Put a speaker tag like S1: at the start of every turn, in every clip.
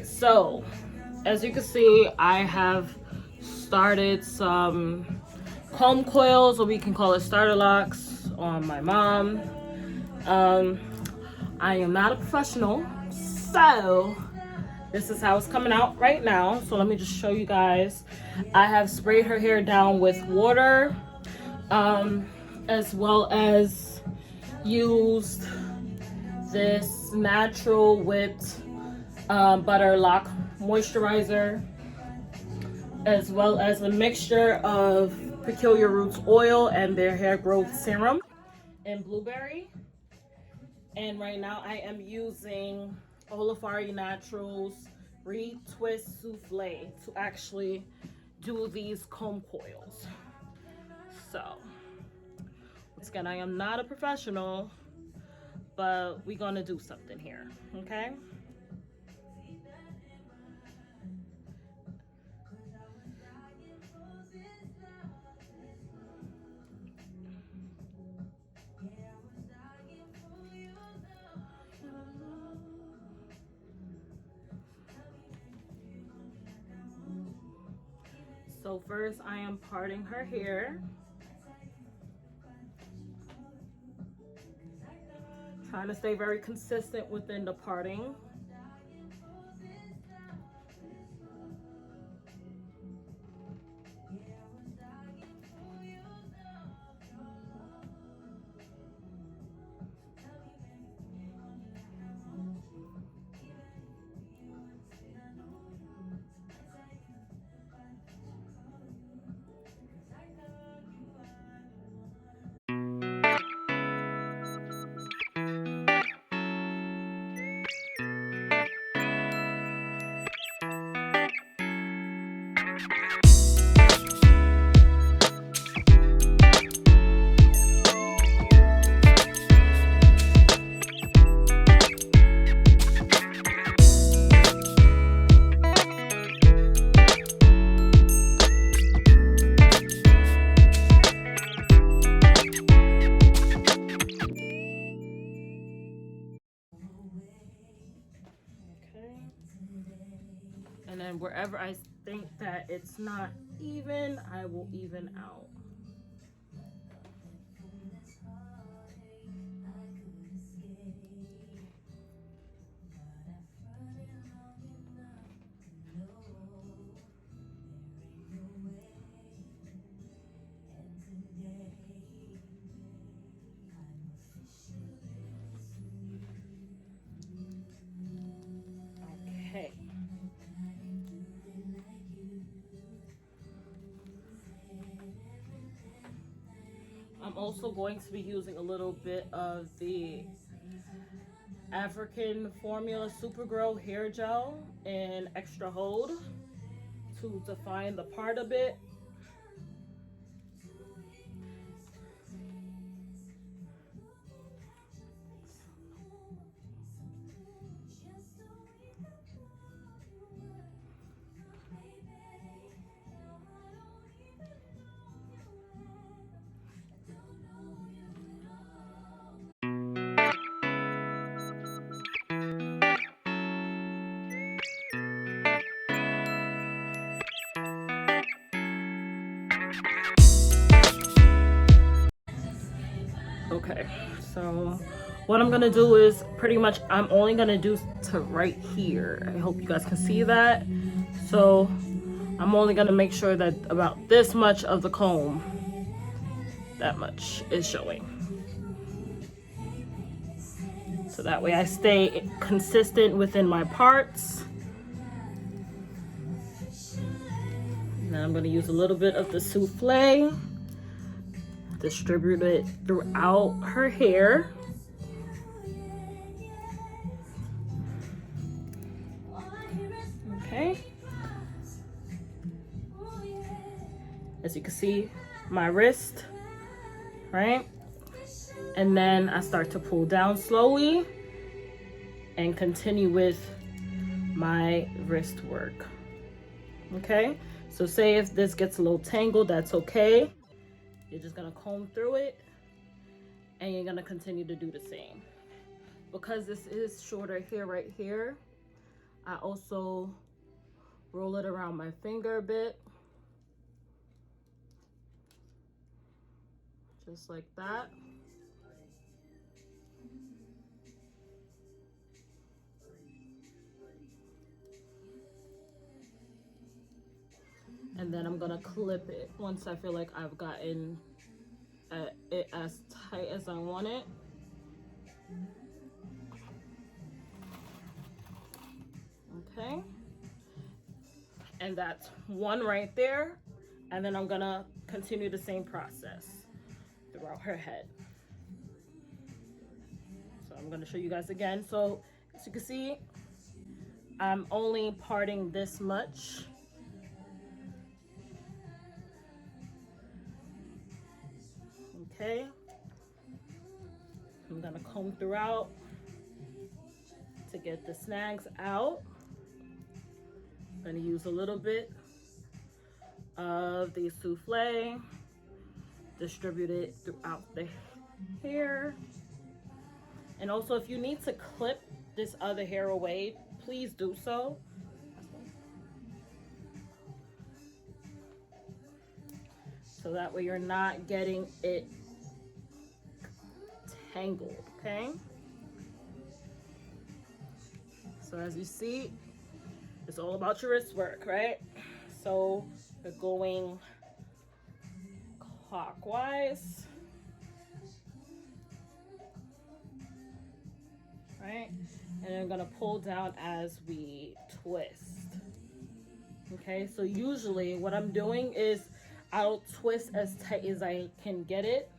S1: right, so as you can see, I have started some comb coils, or we can call it starter locks, on my mom. I am not a professional, so this is how it's coming out right now. So let me just show you guys. I have sprayed her hair down with water, as well as used this natural whipped butter lock moisturizer, as well as a mixture of Peculiar Roots oil and their hair growth serum and blueberry. And right now I am using Olafari Naturals Retwist Souffle to actually do these comb coils. So once again, I am not a professional, but we're gonna do something here, okay? So first I am parting her hair. Trying to stay very consistent within the parting. And then wherever I think that it's not even, I will even out. Okay. I'm also going to be using a little bit of the African Formula SuperGro hair gel in Extra Hold to define the part a bit. Okay, so what I'm gonna do is pretty much I'm only gonna do to right here. I hope you guys can see that. So I'm only gonna make sure that about this much of the comb, that much is showing. So that way I stay consistent within my parts. Now I'm gonna use a little bit of the souffle. Distribute it throughout her hair. Okay. As you can see, my wrist, right? And then I start to pull down slowly and continue with my wrist work. Okay, so say if this gets a little tangled, that's okay. You're just gonna comb through it and you're gonna continue to do the same. Because this is shorter hair right here, I also roll it around my finger a bit. Just like that. And then I'm gonna clip it once I feel like I've gotten it as tight as I want it. Okay. And that's one right there. And then I'm gonna continue the same process throughout her head. So I'm gonna show you guys again. So as you can see, I'm only parting this much. Okay. I'm gonna comb throughout to get the snags out. I'm gonna use a little bit of the souffle, distribute it throughout the hair. And also, if you need to clip this other hair away, please do so. So that way you're not getting it tangled, okay? So as you see, it's all about your wrist work, right? So we're going clockwise, right? And then I'm gonna pull down as we twist. Okay, so usually what I'm doing is I'll twist as tight as I can get it,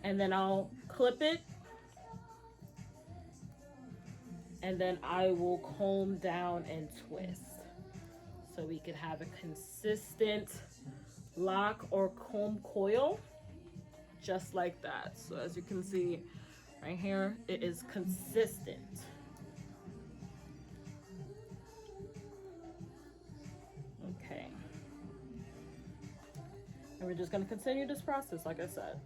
S1: and then I'll clip it, and then I will comb down and twist so we can have a consistent lock or comb coil just like that. So as you can see right here, it is consistent. Okay, and we're just going to continue this process like I said.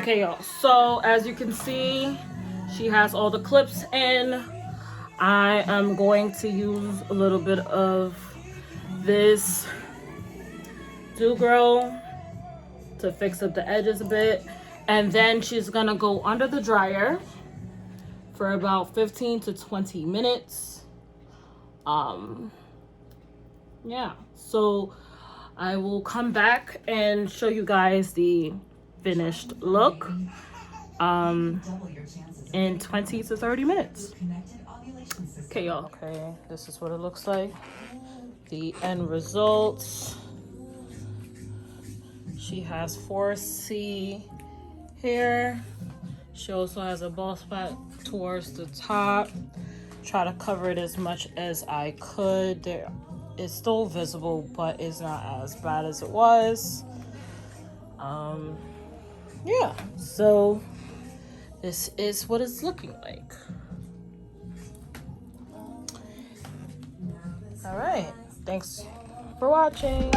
S1: Okay, y'all, so as you can see, she has all the clips in. I am going to use a little bit of this SuperGro to fix up the edges a bit, and then she's gonna go under the dryer for about 15 to 20 minutes. Yeah, so I will come back and show you guys the finished look in 20 to 30 minutes. Okay, y'all. Okay, this is what it looks like. The end results. She has 4C here. She also has a bald spot towards the top. Try to cover it as much as I could. There, it's still visible, but it's not as bad as it was. Yeah, so this is what it's looking like. All right, thanks for watching.